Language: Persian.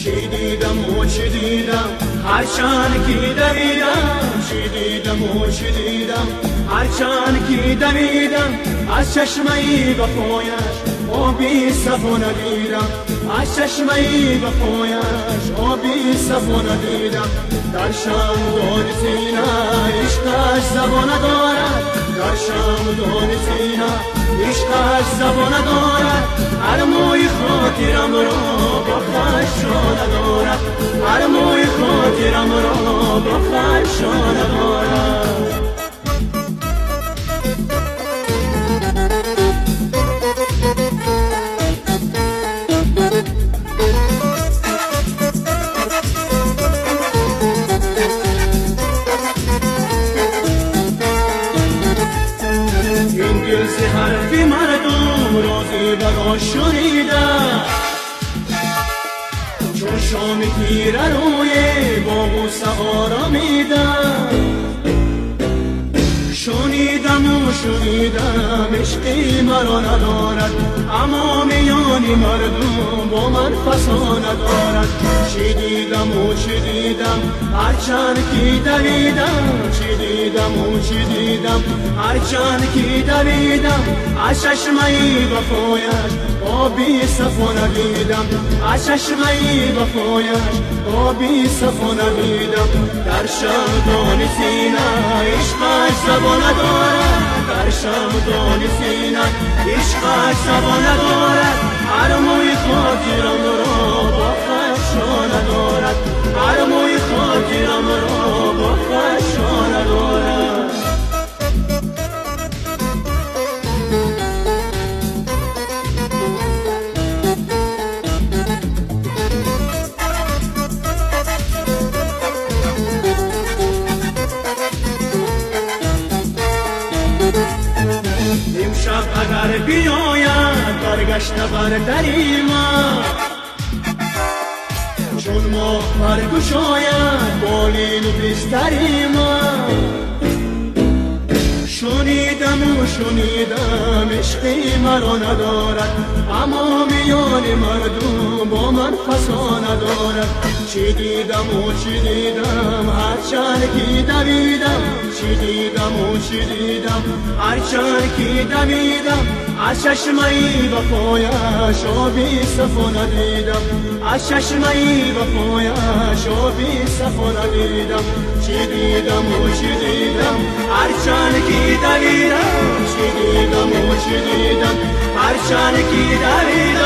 چی دیدم و چی دیدم هرچند کی دویدم، چی دیدم و چی دیدم هرچند کی دویدم، از چشمه‌ای به پایش آبی صفا ندیدم، از چشمه‌ای به پایش آبی صفا ندیدم. در شمدان سینه عشقش زبان دارد، در شمدان سینه عشقش زبان دارد، هر موی خاطرم را با خرشان دارد، هر موی خاطرم را با خرشان دارد. دل ز حرف مردم رازی برا شنیدم، چون شام تیره روی باغ و سوارا میدم، شنیدم و شنیدم عشقی مرا ندارد، اما میان مردم با من فسا ندارد. چی دیدم و چی دیدم هرچند کی دویدم، چی دیدم و چی دیدم هرچند کی دویدم، از چشمه‌ای به پایش آبی صفا ندیدم، از چشمه‌ای به پایش آبی صفا ندیدم. در شمدان سینه عشقش زبان ندارد، در شمدان سینه عشقش زبان ندارد، هر موی خاطرم را با خرشان ندارد، هر موی خاطرم را با خرشان ندارد. امشب اگر بیاید برگشته بر دری ما، چون ماه برگشاید بالین و بستری ما، شنیدم و شنیدم عشقی مرا ندارد، اما میان مردم با من فسا ندارد. چی دیدم و چی دیدم هرچند کی دویدم، چی دیدم و چی دیدم هرچند کی دویدم، از چشمه‌ای به پایش آبی صفا ندیدم، از چشمه‌ای به پایش آبی صفا ندیدم. چی دیدم و چی دیدم هرچند کی دویدم، چی دیدم و چی دیدم هرچند کی دویدم،